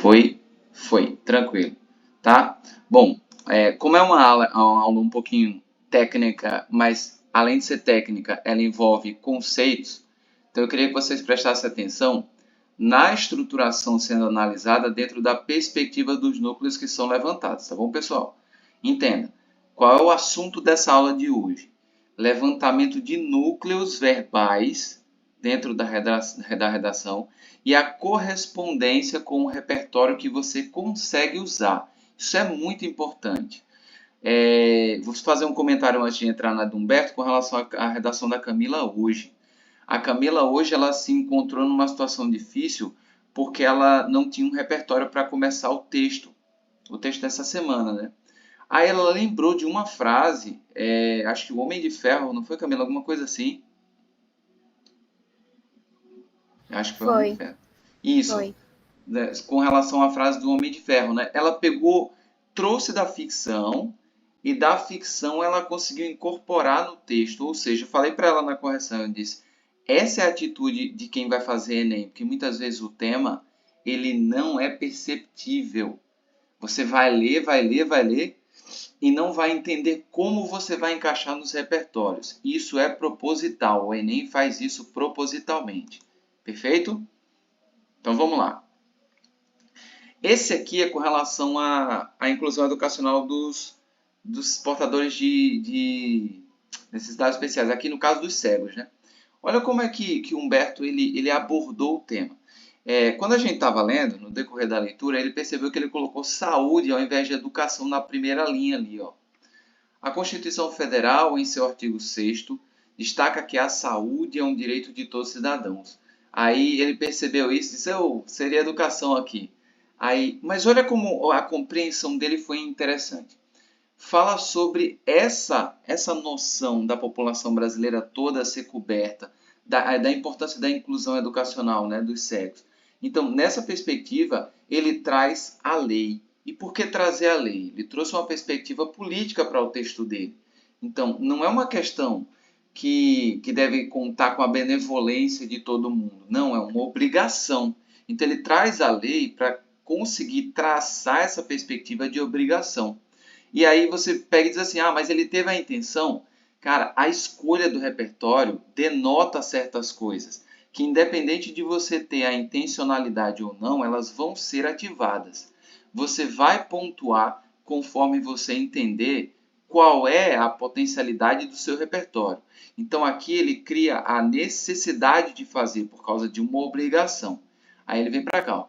Foi, tranquilo, tá? Bom, como é uma aula um pouquinho técnica, mas além de ser técnica, ela envolve conceitos, então eu queria que vocês prestassem atenção na estruturação sendo analisada dentro da perspectiva dos núcleos que são levantados, tá bom, pessoal? Entenda, qual é o assunto dessa aula de hoje? Levantamento de núcleos verbais dentro da redação e a correspondência com o repertório que você consegue usar. Isso é muito importante. Vou fazer um comentário antes de entrar na do Humberto com relação à redação da Camila hoje. A Camila hoje ela se encontrou numa situação difícil porque ela não tinha um repertório para começar o texto dessa semana, né? Aí ela lembrou de uma frase, acho que o Homem de Ferro, não foi, Camila? Alguma coisa assim? Acho que foi o Homem de Foi, Ferro. Isso, foi. né, com relação à frase do Homem de Ferro, né? Ela pegou, trouxe da ficção e da ficção ela conseguiu incorporar no texto. Ou seja, eu falei para ela na correção, eu disse, essa é a atitude de quem vai fazer Enem, porque muitas vezes o tema ele não é perceptível. Você vai ler, vai ler, vai ler e não vai entender como você vai encaixar nos repertórios. Isso é proposital, o Enem faz isso propositalmente. Perfeito? Então vamos lá. Esse aqui é com relação à inclusão educacional dos portadores de necessidades especiais, aqui no caso dos cegos, né? Olha como é que Humberto ele abordou o tema. Quando a gente estava lendo, no decorrer da leitura, ele percebeu que ele colocou saúde ao invés de educação na primeira linha ali, ó. A Constituição Federal, em seu artigo 6º, destaca que a saúde é um direito de todos os cidadãos. Aí ele percebeu isso e disse, seria educação aqui. Aí, mas olha como a compreensão dele foi interessante. Fala sobre essa noção da população brasileira toda ser coberta, da importância da inclusão educacional, né, dos cegos. Então, nessa perspectiva, ele traz a lei. E por que trazer a lei? Ele trouxe uma perspectiva política para o texto dele. Então, não é uma questão que deve contar com a benevolência de todo mundo. Não, é uma obrigação. Então, ele traz a lei para conseguir traçar essa perspectiva de obrigação. E aí você pega e diz assim, mas ele teve a intenção. Cara, a escolha do repertório denota certas coisas, que independente de você ter a intencionalidade ou não, elas vão ser ativadas. Você vai pontuar conforme você entender qual é a potencialidade do seu repertório. Então aqui ele cria a necessidade de fazer por causa de uma obrigação. Aí ele vem para cá, ó.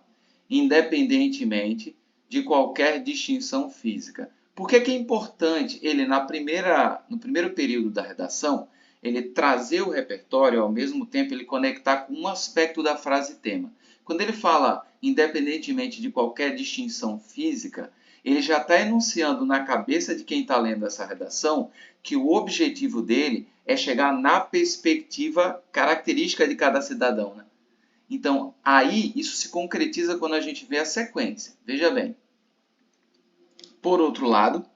Independentemente de qualquer distinção física. Por que é importante ele, no primeiro período da redação, ele trazer o repertório, ao mesmo tempo ele conectar com um aspecto da frase tema? Quando ele fala independentemente de qualquer distinção física, ele já está enunciando na cabeça de quem está lendo essa redação que o objetivo dele é chegar na perspectiva característica de cada cidadão, né? Então, aí isso se concretiza quando a gente vê a sequência. Veja bem. Por outro lado,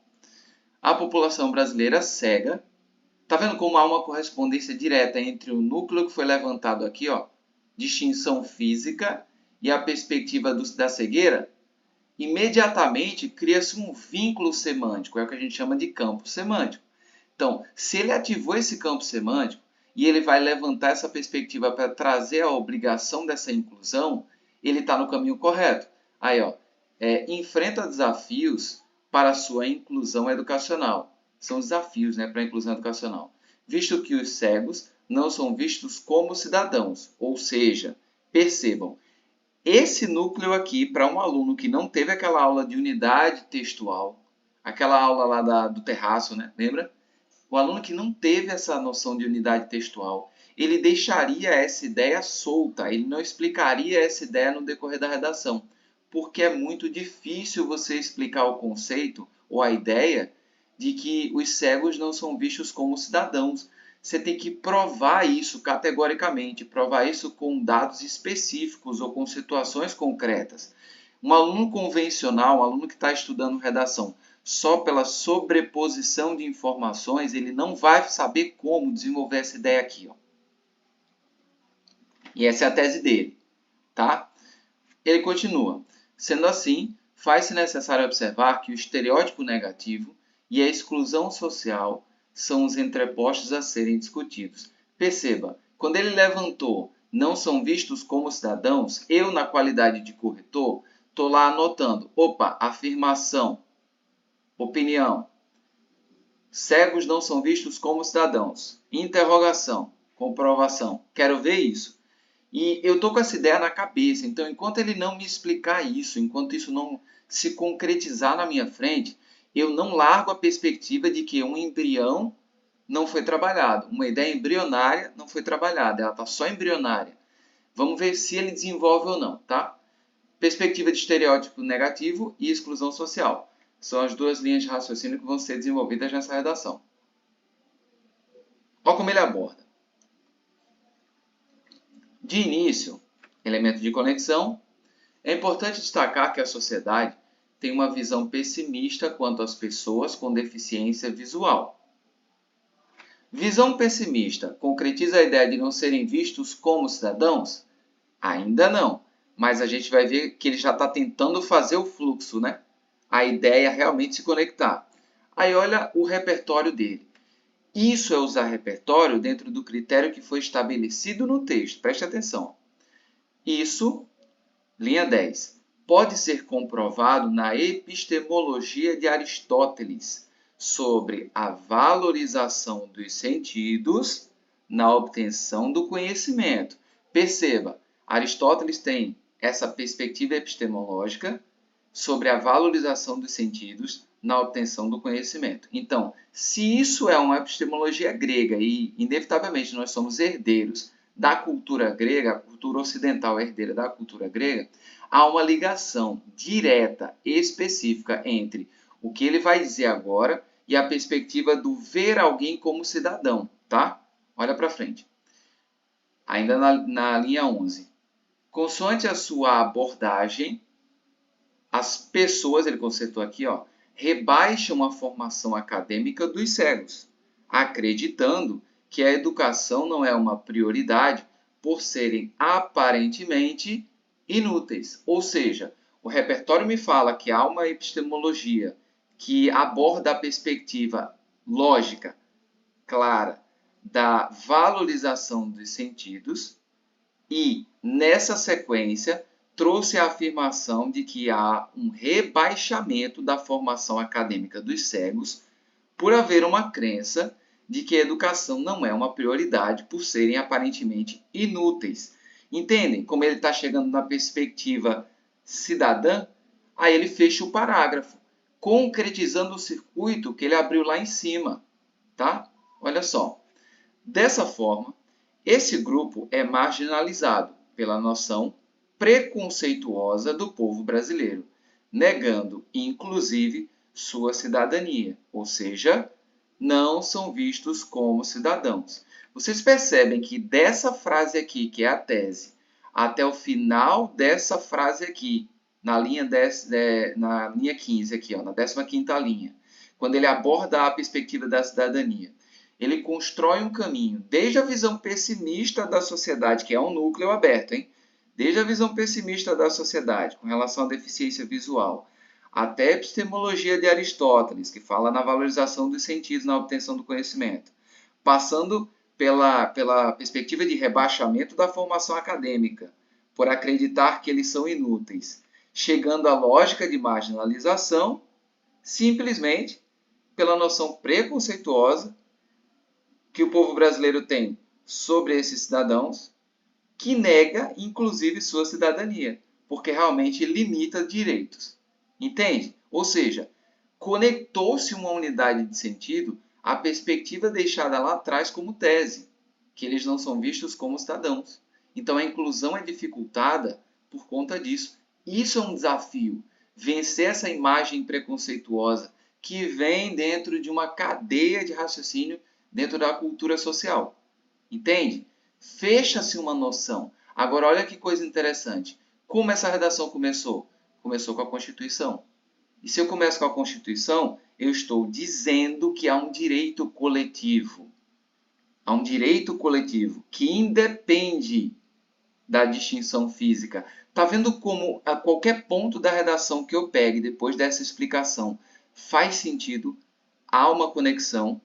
a população brasileira cega. Está vendo como há uma correspondência direta entre o núcleo que foi levantado aqui, ó, distinção física, e a perspectiva da cegueira? Imediatamente cria-se um vínculo semântico, é o que a gente chama de campo semântico. Então, se ele ativou esse campo semântico e ele vai levantar essa perspectiva para trazer a obrigação dessa inclusão, ele está no caminho correto. Aí, ó, enfrenta desafios para a sua inclusão educacional. São desafios, né, para a inclusão educacional. Visto que os cegos não são vistos como cidadãos, ou seja, percebam, esse núcleo aqui, para um aluno que não teve aquela aula de unidade textual, aquela aula lá do terraço, né? Lembra? O aluno que não teve essa noção de unidade textual, ele deixaria essa ideia solta, ele não explicaria essa ideia no decorrer da redação, porque é muito difícil você explicar o conceito ou a ideia de que os cegos não são vistos como cidadãos. Você tem que provar isso categoricamente, provar isso com dados específicos ou com situações concretas. Um aluno convencional, um aluno que está estudando redação, só pela sobreposição de informações, ele não vai saber como desenvolver essa ideia aqui, ó. E essa é a tese dele, tá? Ele continua. Sendo assim, faz-se necessário observar que o estereótipo negativo e a exclusão social são os entrepostos a serem discutidos. Perceba, quando ele levantou não são vistos como cidadãos, eu, na qualidade de corretor, estou lá anotando, opa, afirmação, opinião, cegos não são vistos como cidadãos, interrogação, comprovação, quero ver isso. E eu estou com essa ideia na cabeça, então enquanto ele não me explicar isso, enquanto isso não se concretizar na minha frente, eu não largo a perspectiva de que um embrião não foi trabalhado. Uma ideia embrionária não foi trabalhada, ela está só embrionária. Vamos ver se ele desenvolve ou não, tá? Perspectiva de estereótipo negativo e exclusão social. São as duas linhas de raciocínio que vão ser desenvolvidas nessa redação. Olha como ele aborda. De início, elemento de conexão, é importante destacar que a sociedade tem uma visão pessimista quanto às pessoas com deficiência visual. Visão pessimista concretiza a ideia de não serem vistos como cidadãos? Ainda não, mas a gente vai ver que ele já está tentando fazer o fluxo, né? A ideia é realmente se conectar. Aí olha o repertório dele. Isso é usar repertório dentro do critério que foi estabelecido no texto. Preste atenção. Isso, linha 10, pode ser comprovado na epistemologia de Aristóteles sobre a valorização dos sentidos na obtenção do conhecimento. Perceba, Aristóteles tem essa perspectiva epistemológica sobre a valorização dos sentidos na obtenção do conhecimento. Então, se isso é uma epistemologia grega e, inevitavelmente, nós somos herdeiros da cultura grega, a cultura ocidental é herdeira da cultura grega, há uma ligação direta, específica entre o que ele vai dizer agora e a perspectiva do ver alguém como cidadão, tá? Olha para frente. Ainda na linha 11. Consoante a sua abordagem, as pessoas, ele conceituou aqui, ó, rebaixam a formação acadêmica dos cegos, acreditando que a educação não é uma prioridade por serem aparentemente inúteis. Ou seja, o repertório me fala que há uma epistemologia que aborda a perspectiva lógica, clara, da valorização dos sentidos e, nessa sequência, trouxe a afirmação de que há um rebaixamento da formação acadêmica dos cegos por haver uma crença de que a educação não é uma prioridade por serem aparentemente inúteis. Entendem como ele está chegando na perspectiva cidadã? Aí ele fecha o parágrafo, concretizando o circuito que ele abriu lá em cima. Tá? Olha só. Dessa forma, esse grupo é marginalizado pela noção preconceituosa do povo brasileiro, negando, inclusive, sua cidadania, ou seja, não são vistos como cidadãos. Vocês percebem que dessa frase aqui, que é a tese, até o final dessa frase aqui, na linha 15, aqui, ó, na 15ª linha, quando ele aborda a perspectiva da cidadania, ele constrói um caminho, desde a visão pessimista da sociedade, que é um núcleo aberto, hein? Desde a visão pessimista da sociedade com relação à deficiência visual, até a epistemologia de Aristóteles, que fala na valorização dos sentidos na obtenção do conhecimento, passando pela perspectiva de rebaixamento da formação acadêmica, por acreditar que eles são inúteis, chegando à lógica de marginalização, simplesmente pela noção preconceituosa que o povo brasileiro tem sobre esses cidadãos, que nega, inclusive, sua cidadania, porque realmente limita direitos. Entende? Ou seja, conectou-se uma unidade de sentido à perspectiva deixada lá atrás como tese, que eles não são vistos como cidadãos. Então a inclusão é dificultada por conta disso. Isso é um desafio, vencer essa imagem preconceituosa que vem dentro de uma cadeia de raciocínio dentro da cultura social. Entende? Fecha-se uma noção. Agora, olha que coisa interessante. Como essa redação começou? Começou com a Constituição. E se eu começo com a Constituição, eu estou dizendo que há um direito coletivo. Há um direito coletivo que independe da distinção física. Tá vendo como a qualquer ponto da redação que eu pegue depois dessa explicação faz sentido, há uma conexão.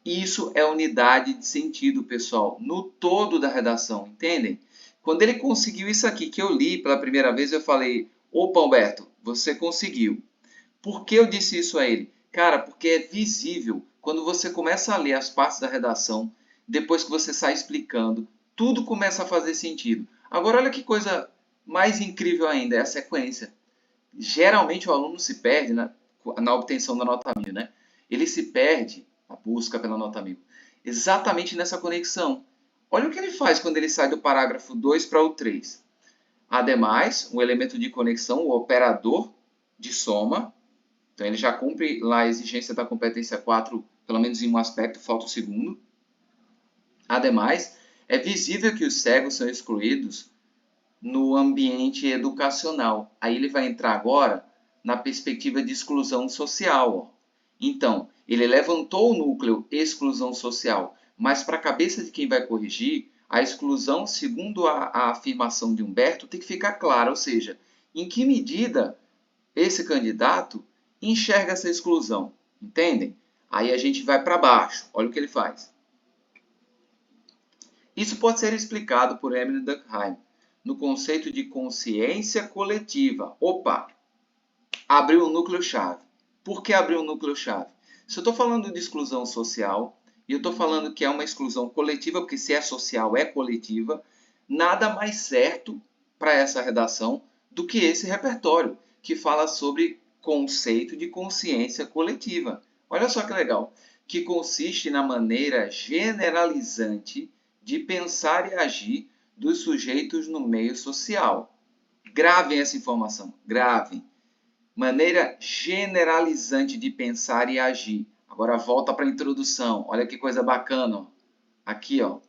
Isso é unidade de sentido, pessoal, no todo da redação, entendem? Quando ele conseguiu isso aqui que eu li pela primeira vez, eu falei: opa, Alberto, você conseguiu. Por que eu disse isso a ele? Cara, porque é visível. Quando você começa a ler as partes da redação, depois que você sai explicando, tudo começa a fazer sentido. Agora, olha que coisa mais incrível ainda, é a sequência. Geralmente o aluno se perde na obtenção da nota 1000, né? Ele se perde na busca pela nota 1000, exatamente nessa conexão. Olha o que ele faz quando ele sai do parágrafo 2 para o 3. Ademais, um elemento de conexão, o operador de soma, então ele já cumpre lá a exigência da competência 4, pelo menos em um aspecto, falta o segundo. Ademais, é visível que os cegos são excluídos no ambiente educacional. Aí ele vai entrar agora na perspectiva de exclusão social. Ó. Então, ele levantou o núcleo exclusão social, mas para a cabeça de quem vai corrigir, a exclusão, segundo a afirmação de Humberto, tem que ficar clara, ou seja, em que medida esse candidato enxerga essa exclusão, entendem? Aí a gente vai para baixo, olha o que ele faz. Isso pode ser explicado por Emile Durkheim no conceito de consciência coletiva. Opa! Abriu um núcleo-chave. Por que abriu um núcleo-chave? Se eu estou falando de exclusão social, e eu estou falando que é uma exclusão coletiva, porque se é social, é coletiva, nada mais certo para essa redação do que esse repertório, que fala sobre conceito de consciência coletiva. Olha só que legal. Que consiste na maneira generalizante de pensar e agir dos sujeitos no meio social. Gravem essa informação, gravem. Maneira generalizante de pensar e agir. Agora volta para a introdução. Olha que coisa bacana. Ó. Aqui, ó.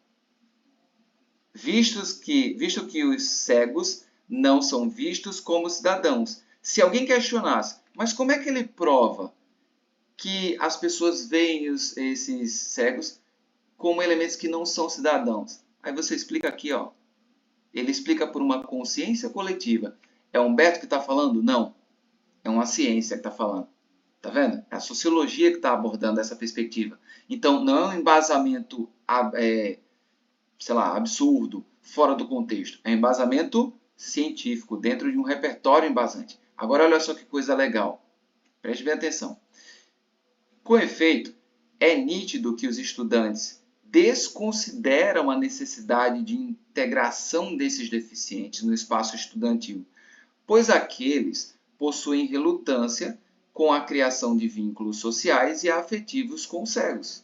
Visto que os cegos não são vistos como cidadãos. Se alguém questionasse, mas como é que ele prova que as pessoas veem esses cegos como elementos que não são cidadãos? Aí você explica aqui, ó. Ele explica por uma consciência coletiva. É Humberto que está falando? Não. É uma ciência que está falando. Tá vendo? É a sociologia que está abordando essa perspectiva. Então, não é um embasamento, sei lá, absurdo, fora do contexto. É um embasamento científico, dentro de um repertório embasante. Agora, olha só que coisa legal. Preste bem atenção. Com efeito, é nítido que os estudantes desconsideram a necessidade de integração desses deficientes no espaço estudantil, pois aqueles possuem relutância com a criação de vínculos sociais e afetivos com os cegos.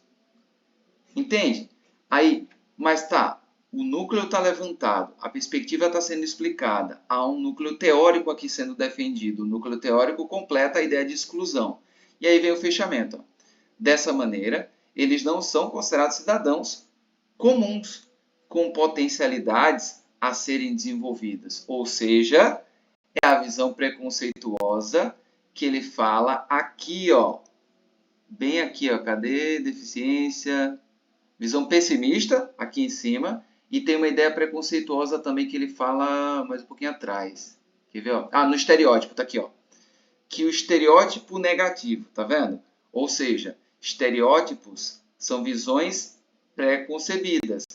Entende? Aí, mas tá, o núcleo está levantado, a perspectiva está sendo explicada, há um núcleo teórico aqui sendo defendido. O núcleo teórico completa a ideia de exclusão. E aí vem o fechamento. Ó. Dessa maneira, eles não são considerados cidadãos comuns, com potencialidades a serem desenvolvidas. Ou seja, é a visão preconceituosa que ele fala aqui, ó. Bem aqui, ó. Cadê? Deficiência. Visão pessimista, aqui em cima. E tem uma ideia preconceituosa também que ele fala mais um pouquinho atrás. Quer ver? Ó? Ah, no estereótipo, tá aqui, ó. Que o estereótipo negativo, tá vendo? Ou seja, estereótipos são visões preconcebidas,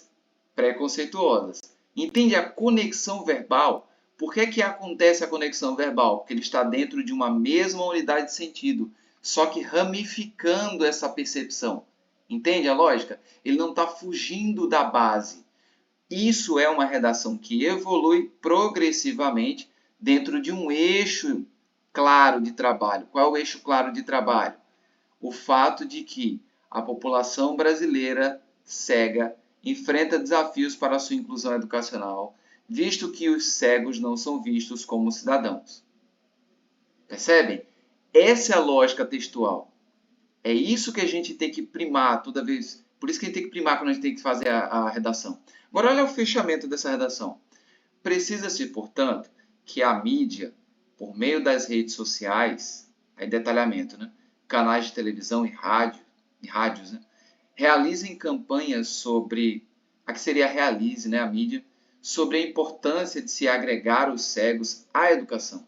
preconceituosas. Entende a conexão verbal? Por que acontece a conexão verbal? Porque ele está dentro de uma mesma unidade de sentido, só que ramificando essa percepção. Entende a lógica? Ele não está fugindo da base. Isso é uma redação que evolui progressivamente dentro de um eixo claro de trabalho. Qual é o eixo claro de trabalho? O fato de que a população brasileira cega enfrenta desafios para a sua inclusão educacional, visto que os cegos não são vistos como cidadãos. Percebem? Essa é a lógica textual. É isso que a gente tem que primar toda vez. Por isso que a gente tem que primar quando a gente tem que fazer a redação. Agora, olha o fechamento dessa redação. Precisa-se, portanto, que a mídia, por meio das redes sociais, aí detalhamento, né? Canais de televisão e rádios, né? Realizem campanhas sobre, aqui seria realize, né, a mídia, sobre a importância de se agregar os cegos à educação,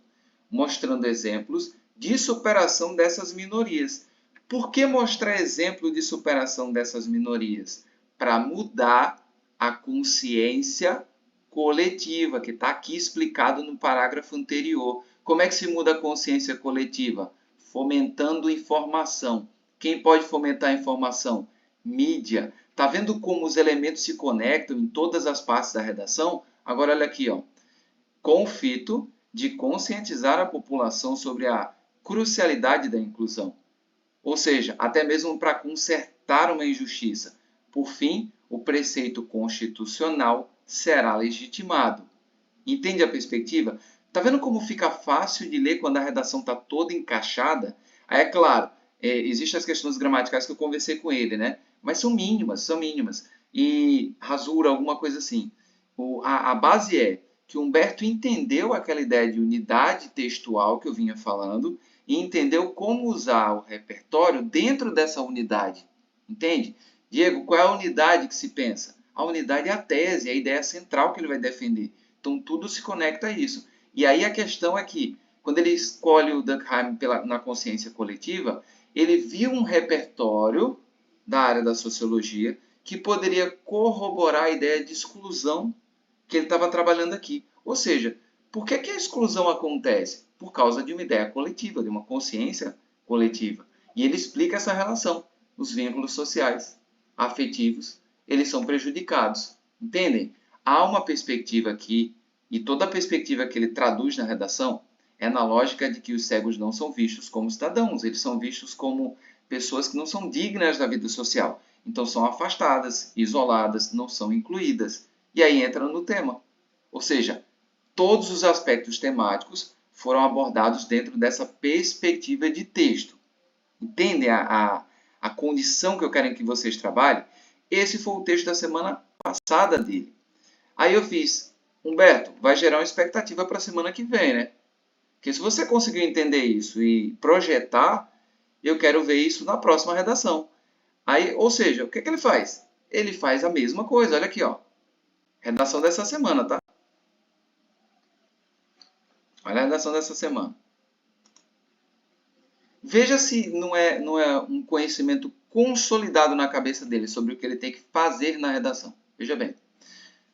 mostrando exemplos de superação dessas minorias. Por que mostrar exemplo de superação dessas minorias? Para mudar a consciência coletiva, que está aqui explicado no parágrafo anterior. Como é que se muda a consciência coletiva? Fomentando informação. Quem pode fomentar a informação? Mídia. Tá vendo como os elementos se conectam em todas as partes da redação? Agora olha aqui, ó. Com o fito de conscientizar a população sobre a crucialidade da inclusão. Ou seja, até mesmo para consertar uma injustiça. Por fim, o preceito constitucional será legitimado. Entende a perspectiva? Está vendo como fica fácil de ler quando a redação está toda encaixada? Aí, é claro, existem as questões gramaticais que eu conversei com ele, né? Mas são mínimas, são mínimas. E rasura, alguma coisa assim. A base é que o Humberto entendeu aquela ideia de unidade textual que eu vinha falando e entendeu como usar o repertório dentro dessa unidade. Entende? Diego, qual é a unidade que se pensa? A unidade é a tese, é a ideia central que ele vai defender. Então, tudo se conecta a isso. E aí a questão é que, quando ele escolhe o Durkheim na consciência coletiva, ele viu um repertório da área da sociologia que poderia corroborar a ideia de exclusão que ele estava trabalhando aqui. Ou seja, por que a exclusão acontece? Por causa de uma ideia coletiva, de uma consciência coletiva. E ele explica essa relação. Os vínculos sociais, afetivos, eles são prejudicados. Entendem? Há uma perspectiva aqui, e toda a perspectiva que ele traduz na redação é na lógica de que os cegos não são vistos como cidadãos, eles são vistos como pessoas que não são dignas da vida social. Então são afastadas, isoladas, não são incluídas. E aí entra no tema. Ou seja, todos os aspectos temáticos foram abordados dentro dessa perspectiva de texto. Entendem a condição que eu quero que vocês trabalhem? Esse foi o texto da semana passada dele. Aí eu fiz, Humberto, vai gerar uma expectativa para a semana que vem, né? Porque se você conseguir entender isso e projetar, eu quero ver isso na próxima redação. Aí, ou seja, o que ele faz? Ele faz a mesma coisa, olha aqui, ó. Redação dessa semana, tá? Olha a redação dessa semana. Veja se não é um conhecimento consolidado na cabeça dele sobre o que ele tem que fazer na redação. Veja bem.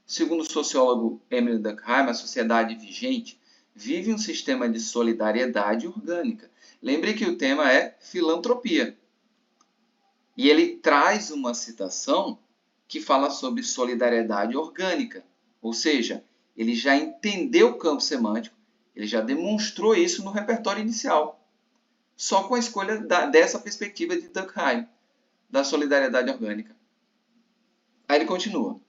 Segundo o sociólogo Emile Durkheim, a sociedade vigente vive um sistema de solidariedade orgânica. Lembre que o tema é filantropia. E ele traz uma citação que fala sobre solidariedade orgânica. Ou seja, ele já entendeu o campo semântico, ele já demonstrou isso no repertório inicial. Só com a escolha dessa perspectiva de Durkheim, da solidariedade orgânica. Aí ele continua.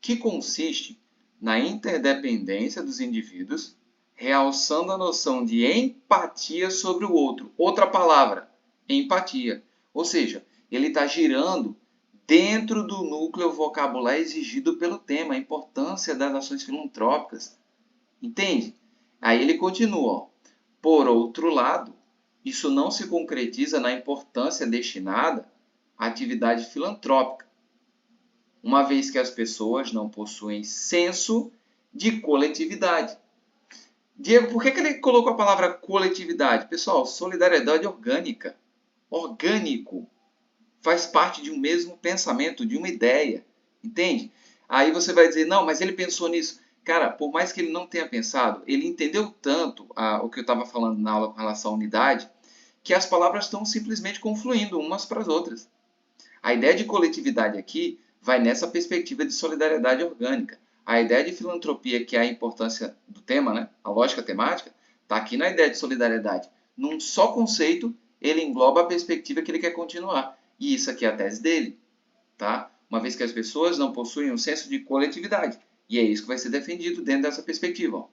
Que consiste na interdependência dos indivíduos, realçando a noção de empatia sobre o outro. Outra palavra, empatia. Ou seja, ele está girando dentro do núcleo vocabular exigido pelo tema, a importância das ações filantrópicas. Entende? Aí ele continua. Ó. Por outro lado, isso não se concretiza na importância destinada à atividade filantrópica, uma vez que as pessoas não possuem senso de coletividade. Diego, por que ele colocou a palavra coletividade? Pessoal, solidariedade orgânica. Orgânico. Faz parte de um mesmo pensamento, de uma ideia. Entende? Aí você vai dizer, não, mas ele pensou nisso. Cara, por mais que ele não tenha pensado, ele entendeu tanto o que eu estava falando na aula com relação à unidade, que as palavras estão simplesmente confluindo umas para as outras. A ideia de coletividade aqui vai nessa perspectiva de solidariedade orgânica. A ideia de filantropia, que é a importância do tema, né? A lógica temática, está aqui na ideia de solidariedade. Num só conceito, ele engloba a perspectiva que ele quer continuar. E isso aqui é a tese dele. Tá? Uma vez que as pessoas não possuem um senso de coletividade. E é isso que vai ser defendido dentro dessa perspectiva. Ó.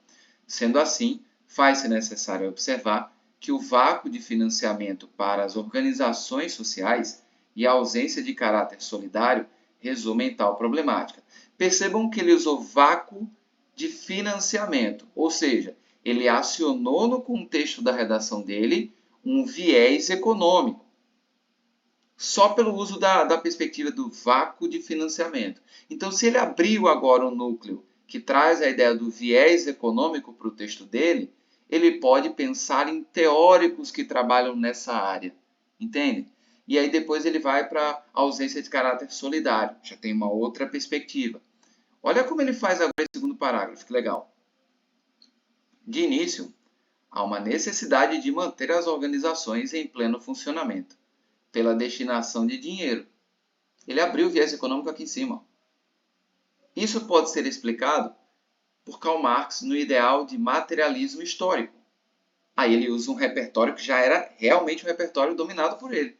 Sendo assim, faz-se necessário observar que o vácuo de financiamento para as organizações sociais e a ausência de caráter solidário resume em tal problemática. Percebam que ele usou vácuo de financiamento, ou seja, ele acionou no contexto da redação dele um viés econômico, só pelo uso da perspectiva do vácuo de financiamento. Então, se ele abriu agora um núcleo que traz a ideia do viés econômico para o texto dele, ele pode pensar em teóricos que trabalham nessa área, entende? E aí depois ele vai para a ausência de caráter solidário, já tem uma outra perspectiva. Olha como ele faz agora esse segundo parágrafo, que legal. De início, há uma necessidade de manter as organizações em pleno funcionamento, pela destinação de dinheiro. Ele abriu o viés econômico aqui em cima. Isso pode ser explicado por Karl Marx no ideal de materialismo histórico. Aí ele usa um repertório que já era realmente um repertório dominado por ele.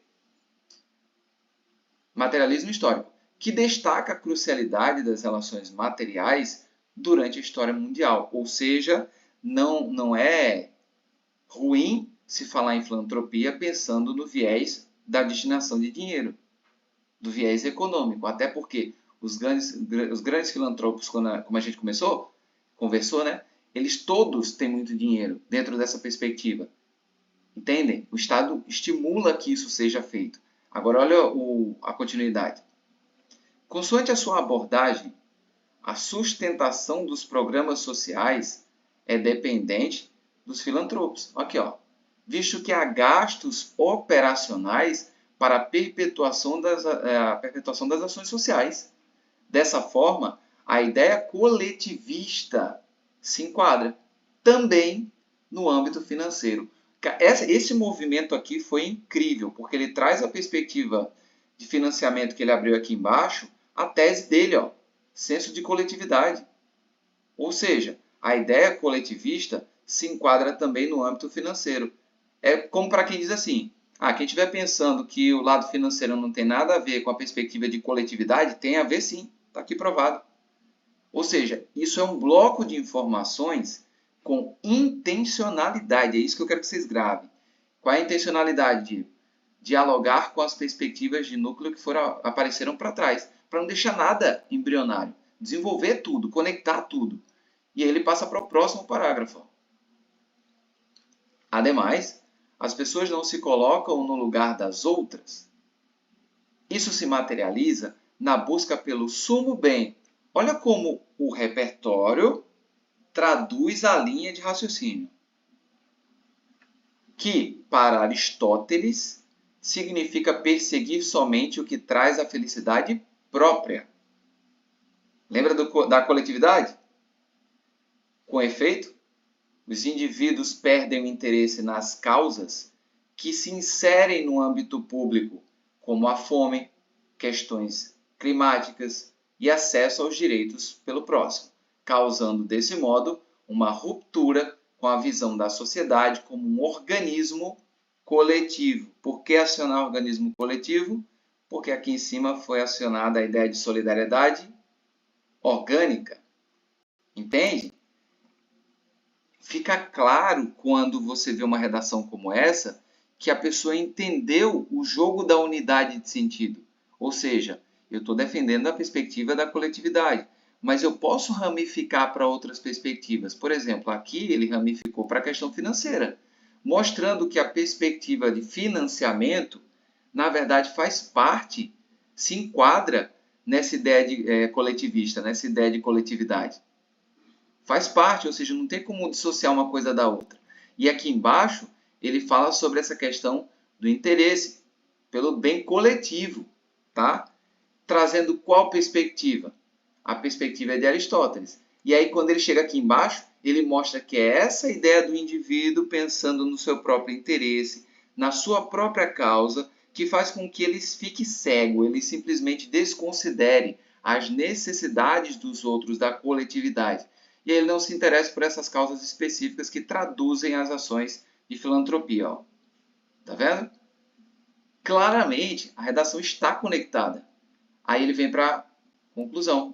Materialismo histórico, que destaca a crucialidade das relações materiais durante a história mundial. Ou seja, não é ruim se falar em filantropia pensando no viés da destinação de dinheiro, do viés econômico. Até porque os grandes filantropos, como a gente conversou, né? Eles todos têm muito dinheiro dentro dessa perspectiva. Entendem? O Estado estimula que isso seja feito. Agora, olha a continuidade. Consoante a sua abordagem, a sustentação dos programas sociais é dependente dos filantropos. Aqui, ó. Visto que há gastos operacionais para a perpetuação das ações sociais. Dessa forma, a ideia coletivista se enquadra também no âmbito financeiro. Esse movimento aqui foi incrível, porque ele traz a perspectiva de financiamento que ele abriu aqui embaixo, a tese dele, ó, senso de coletividade. Ou seja, a ideia coletivista se enquadra também no âmbito financeiro. É como para quem diz assim, quem estiver pensando que o lado financeiro não tem nada a ver com a perspectiva de coletividade, tem a ver sim, está aqui provado. Ou seja, isso é um bloco de informações com intencionalidade. É isso que eu quero que vocês gravem. Qual é a intencionalidade? De dialogar com as perspectivas de núcleo que apareceram para trás, para não deixar nada embrionário. Desenvolver tudo, conectar tudo. E aí ele passa para o próximo parágrafo. Ademais, as pessoas não se colocam no lugar das outras. Isso se materializa na busca pelo sumo bem. Olha como o repertório traduz a linha de raciocínio, que, para Aristóteles, significa perseguir somente o que traz a felicidade própria. Lembra da coletividade? Com efeito, os indivíduos perdem o interesse nas causas que se inserem no âmbito público, como a fome, questões climáticas e acesso aos direitos pelo próximo, causando, desse modo, uma ruptura com a visão da sociedade como um organismo coletivo. Por que acionar organismo coletivo? Porque aqui em cima foi acionada a ideia de solidariedade orgânica. Entende? Fica claro quando você vê uma redação como essa que a pessoa entendeu o jogo da unidade de sentido. Ou seja, eu estou defendendo a perspectiva da coletividade, mas eu posso ramificar para outras perspectivas. Por exemplo, aqui ele ramificou para a questão financeira, mostrando que a perspectiva de financiamento, na verdade, faz parte, se enquadra nessa ideia de coletivista, nessa ideia de coletividade. Faz parte, ou seja, não tem como dissociar uma coisa da outra. E aqui embaixo, ele fala sobre essa questão do interesse pelo bem coletivo, tá? Trazendo qual perspectiva? A perspectiva é de Aristóteles. E aí, quando ele chega aqui embaixo, ele mostra que é essa ideia do indivíduo pensando no seu próprio interesse, na sua própria causa, que faz com que ele fique cego, ele simplesmente desconsidere as necessidades dos outros, da coletividade. E ele não se interessa por essas causas específicas que traduzem as ações de filantropia. Ó. Tá vendo? Claramente, a redação está conectada. Aí ele vem para a conclusão.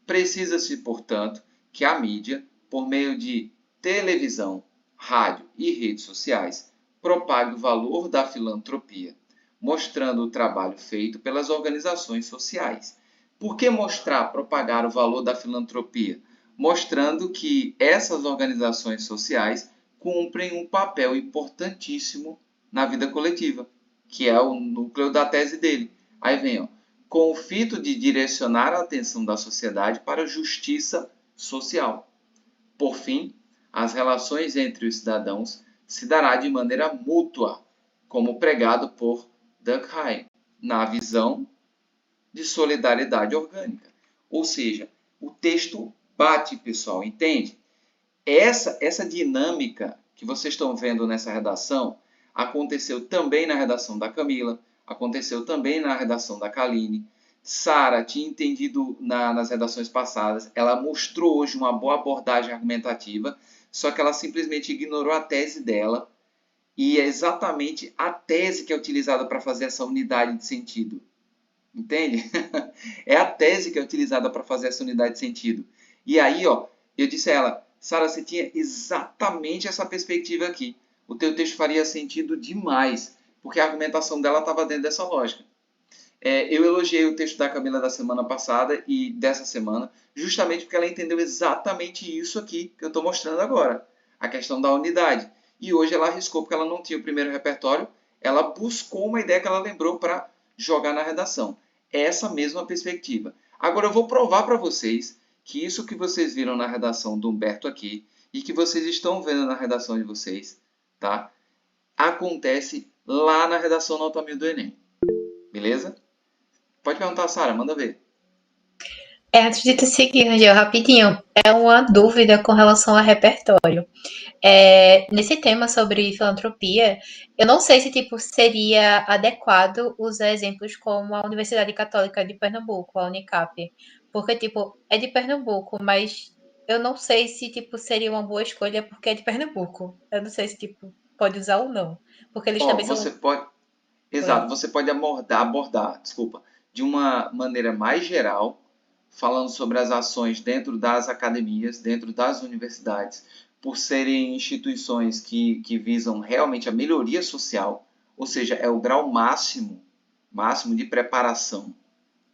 Precisa-se, portanto, que a mídia, por meio de televisão, rádio e redes sociais, propague o valor da filantropia, mostrando o trabalho feito pelas organizações sociais. Por que mostrar, propagar o valor da filantropia? Mostrando que essas organizações sociais cumprem um papel importantíssimo na vida coletiva, que é o núcleo da tese dele. Aí vem, ó, com o fito de direcionar a atenção da sociedade para a justiça social. Por fim, as relações entre os cidadãos se dará de maneira mútua, como pregado por Durkheim, na visão de solidariedade orgânica. Ou seja, o texto bate, pessoal, entende? Essa dinâmica que vocês estão vendo nessa redação aconteceu também na redação da Camila, aconteceu também na redação da Kaline. Sara tinha entendido nas redações passadas, ela mostrou hoje uma boa abordagem argumentativa, só que ela simplesmente ignorou a tese dela, e é exatamente a tese que é utilizada para fazer essa unidade de sentido. Entende? É a tese que é utilizada para fazer essa unidade de sentido. E aí, ó, eu disse a ela, Sara, você tinha exatamente essa perspectiva aqui. O teu texto faria sentido demais, porque a argumentação dela estava dentro dessa lógica. Eu elogiei o texto da Camila da semana passada e dessa semana, justamente porque ela entendeu exatamente isso aqui que eu estou mostrando agora, a questão da unidade. E hoje ela arriscou, porque ela não tinha o primeiro repertório, ela buscou uma ideia que ela lembrou para jogar na redação. Essa mesma perspectiva. Agora eu vou provar para vocês que isso que vocês viram na redação do Humberto aqui e que vocês estão vendo na redação de vocês, tá? Acontece lá na redação Nota 1000 do Enem. Beleza? Pode perguntar, Sara, manda ver. Antes de tu seguir, Rangel, rapidinho, é uma dúvida com relação a repertório. Nesse tema sobre filantropia, eu não sei se tipo seria adequado usar exemplos como a Universidade Católica de Pernambuco, a Unicap, porque tipo é de Pernambuco, mas eu não sei se tipo seria uma boa escolha porque é de Pernambuco. Eu não sei se tipo pode usar ou não, porque eles Ó, também você são. pode, exato, Oi. você pode abordar, desculpa, de uma maneira mais geral, falando sobre as ações dentro das academias, dentro das universidades, por serem instituições que visam realmente a melhoria social, ou seja, é o grau máximo de preparação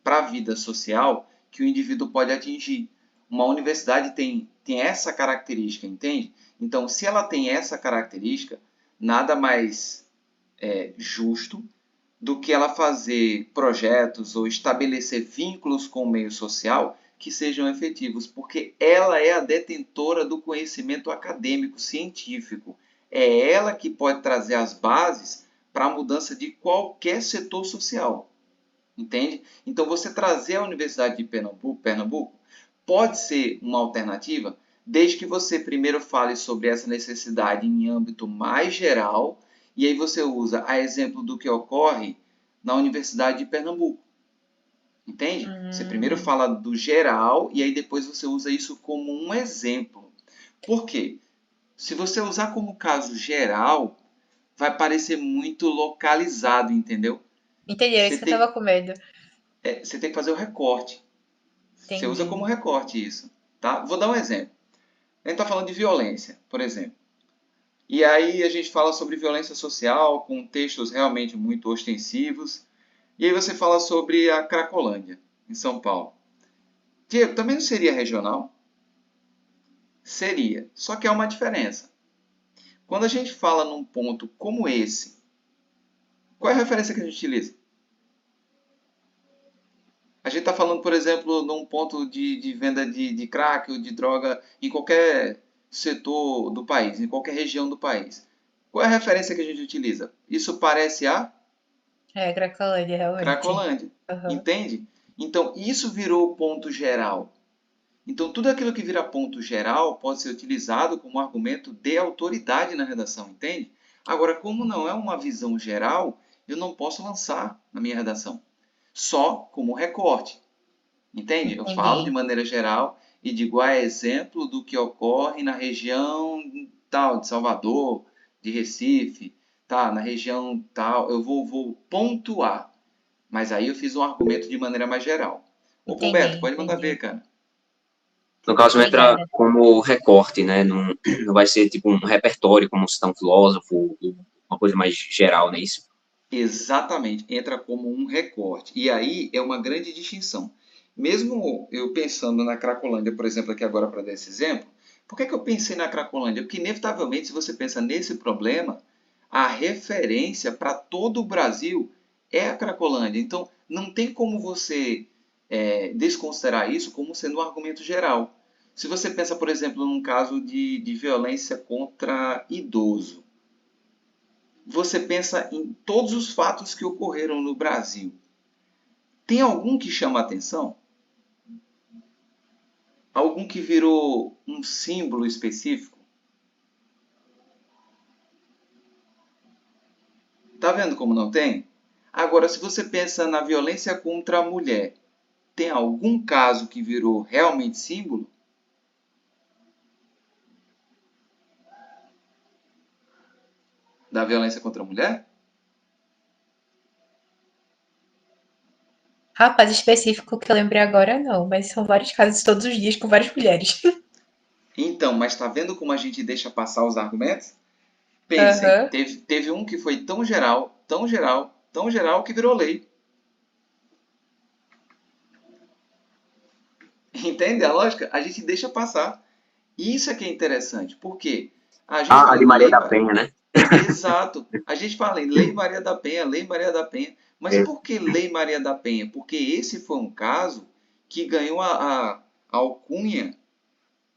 para a vida social que o indivíduo pode atingir. Uma universidade tem essa característica, entende? Então, se ela tem essa característica, nada mais justo do que ela fazer projetos ou estabelecer vínculos com o meio social que sejam efetivos, porque ela é a detentora do conhecimento acadêmico, científico. É ela que pode trazer as bases para a mudança de qualquer setor social. Entende? Então, você trazer a Universidade de Pernambuco pode ser uma alternativa, desde que você primeiro fale sobre essa necessidade em âmbito mais geral, e aí você usa a exemplo do que ocorre na Universidade de Pernambuco. Entende? Você primeiro Hum, fala do geral e aí depois você usa isso como um exemplo. Por quê? Se você usar como caso geral, vai parecer muito localizado, entendeu? entendi, era Você isso que eu tem, tava com medo. você tem que fazer o recorte. Você usa como Entendi. recorte isso, tá? Vou dar um exemplo. A gente está falando de violência, por exemplo. E aí a gente fala sobre violência social com textos realmente muito ostensivos. E aí você fala sobre a Cracolândia, em São Paulo. Diego, também não seria regional? Seria. Só que há uma diferença. Quando a gente fala num ponto como esse, qual é a referência que a gente utiliza? A gente está falando, por exemplo, num ponto de venda de crack ou de droga em qualquer setor do país, em qualquer região do país. Qual é a referência que a gente utiliza? Isso parece a É, Cracolândia, realmente. Cracolândia. Aham. Entende? Então, isso virou ponto geral. Então, tudo aquilo que vira ponto geral pode ser utilizado como argumento de autoridade na redação, entende? Agora, como não é uma visão geral, eu não posso lançar na minha redação. Só como recorte. Entende? Eu falo de Entendi. maneira geral e digo, exemplo do que ocorre na região tal, de Salvador, de Recife, tá, na região tal, eu vou pontuar. Mas aí eu fiz um argumento de maneira mais geral. Ô, Entendi, Humberto, pode mandar ver, entendi. cara. No caso, entra Obrigada. como recorte, né? Não, não vai ser tipo um repertório, como citar um filósofo, uma coisa mais geral, né? Isso. Exatamente, entra como um recorte. E aí é uma grande distinção. Mesmo eu pensando na Cracolândia, por exemplo, aqui agora para dar esse exemplo, por que eu pensei na Cracolândia? Porque, inevitavelmente, se você pensa nesse problema, a referência para todo o Brasil é a Cracolândia. Então, não tem como você desconsiderar isso como sendo um argumento geral. Se você pensa, por exemplo, num caso de violência contra idoso, você pensa em todos os fatos que ocorreram no Brasil. Tem algum que chama a atenção? Algum que virou um símbolo específico? Tá vendo como não tem? Agora, se você pensa na violência contra a mulher, tem algum caso que virou realmente símbolo? Da violência contra a mulher? Rapaz, específico que eu lembrei agora, não, mas são vários casos todos os dias com várias mulheres. Então, mas tá vendo como a gente deixa passar os argumentos? Pensem, Aham. teve um que foi tão geral, tão geral, tão geral que virou lei. Entende a lógica? A gente deixa passar. E isso é que é interessante. Por quê? A gente Ah, a fala de em Maria lei. da Penha, né? Exato. A gente fala em Lei Maria da Penha, Lei Maria da Penha. Mas É. por que Lei Maria da Penha? Porque esse foi um caso que ganhou a alcunha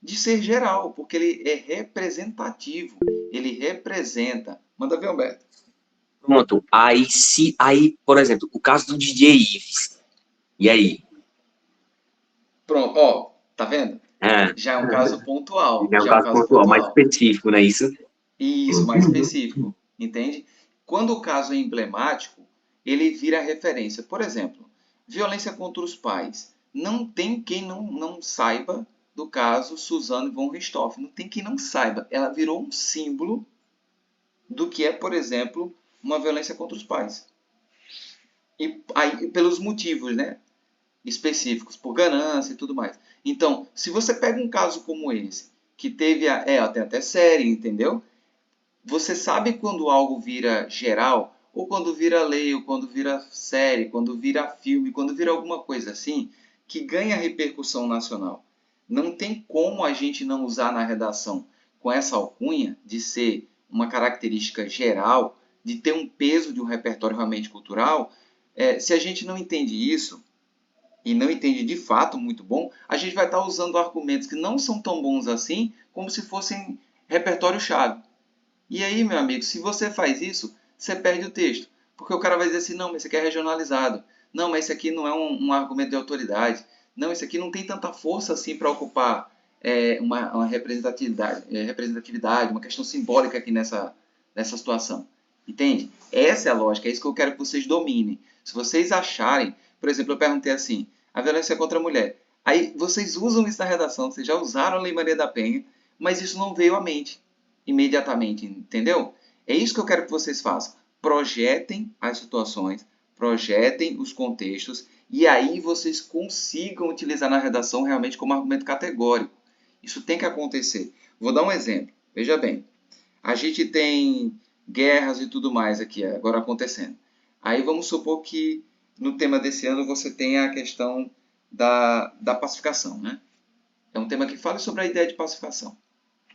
de ser geral, porque ele é representativo. Ele representa. Manda ver, Humberto. Pronto. Aí, por exemplo, o caso do DJ Ives. E aí? Pronto, ó, tá vendo? É, Já é um caso pontual. é um Já é um caso caso pontual, mais pontual. específico, não é isso? E isso, mais específico, entende? Quando o caso é emblemático, ele vira referência. Por exemplo, violência contra os pais. Não tem quem não saiba do caso Suzane von Richthofen. Não tem quem não saiba. Ela virou um símbolo do que é, por exemplo, uma violência contra os pais. E aí, pelos motivos, né? Específicos, por ganância e tudo mais. Então, se você pega um caso como esse, que teve tem até série, entendeu? Você sabe quando algo vira geral, ou quando vira lei, ou quando vira série, quando vira filme, quando vira alguma coisa assim, que ganha repercussão nacional. Não tem como a gente não usar na redação com essa alcunha de ser uma característica geral, de ter um peso de um repertório realmente cultural. Se a gente não entende isso, e não entende de fato muito bom, a gente vai estar usando argumentos que não são tão bons assim, como se fossem repertório-chave. E aí, meu amigo, se você faz isso, você perde o texto. Porque o cara vai dizer assim, não, mas isso aqui é regionalizado. Não, mas isso aqui não é um argumento de autoridade. Não, isso aqui não tem tanta força assim para ocupar uma representatividade, uma questão simbólica aqui nessa situação. Entende? Essa é a lógica, é isso que eu quero que vocês dominem. Se vocês acharem, por exemplo, eu perguntei assim, a violência contra a mulher. Aí vocês usam isso na redação, vocês já usaram a Lei Maria da Penha, mas isso não veio à mente imediatamente, entendeu? É isso que eu quero que vocês façam. Projetem as situações, projetem os contextos e aí vocês consigam utilizar na redação realmente como argumento categórico. Isso tem que acontecer. Vou dar um exemplo. Veja bem, a gente tem guerras e tudo mais aqui agora acontecendo. Aí vamos supor que no tema desse ano você tenha a questão da pacificação, né? É um tema que fala sobre a ideia de pacificação.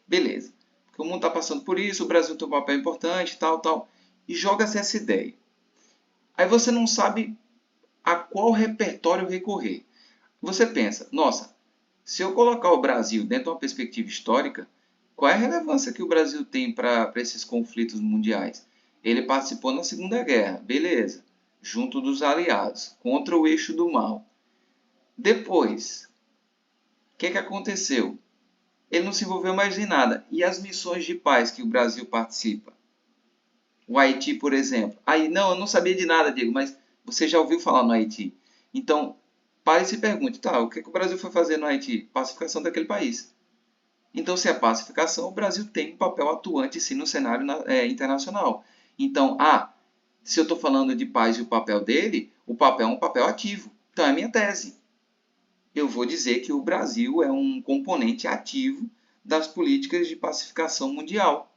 Beleza. Porque o mundo está passando por isso, o Brasil tem um papel importante, tal, tal. E joga-se essa ideia. Aí você não sabe a qual repertório recorrer. Você pensa, nossa, se eu colocar o Brasil dentro de uma perspectiva histórica, qual é a relevância que o Brasil tem para esses conflitos mundiais? Ele participou na Segunda Guerra, beleza, junto dos aliados, contra o eixo do mal. Depois, o que aconteceu? Ele não se envolveu mais em nada. E as missões de paz que o Brasil participa? O Haiti, por exemplo. Aí, não, eu não sabia de nada, Diego, mas você já ouviu falar no Haiti. Então, pare e se pergunte, tá, o que o Brasil foi fazer no Haiti? Pacificação daquele país. Então, se é pacificação, o Brasil tem um papel atuante, sim, no cenário internacional. Então, se eu estou falando de paz e o papel dele, o papel é um papel ativo. Então, é a minha tese. Eu vou dizer que o Brasil é um componente ativo das políticas de pacificação mundial.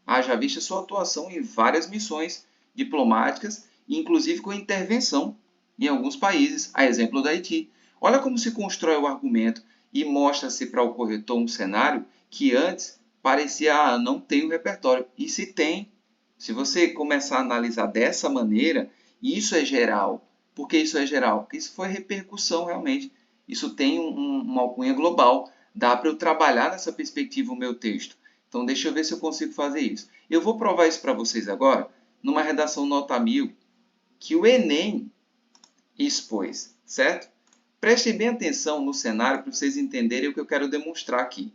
Haja vista sua atuação em várias missões diplomáticas, inclusive com intervenção em alguns países, a exemplo do Haiti. Olha como se constrói o argumento e mostra-se para o corretor um cenário que antes parecia não tem o repertório. E se tem, se você começar a analisar dessa maneira, isso é geral. Por que isso é geral? Porque isso foi repercussão realmente. Isso tem uma alcunha global. dá para eu trabalhar nessa perspectiva o meu texto. Então, deixa eu ver se eu consigo fazer isso. Eu vou provar isso para vocês agora, numa redação nota 1000, que o Enem expôs, certo? Prestem bem atenção no cenário para vocês entenderem o que eu quero demonstrar aqui,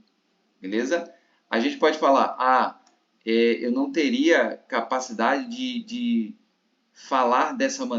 beleza? A gente pode falar, eu não teria capacidade de falar dessa maneira.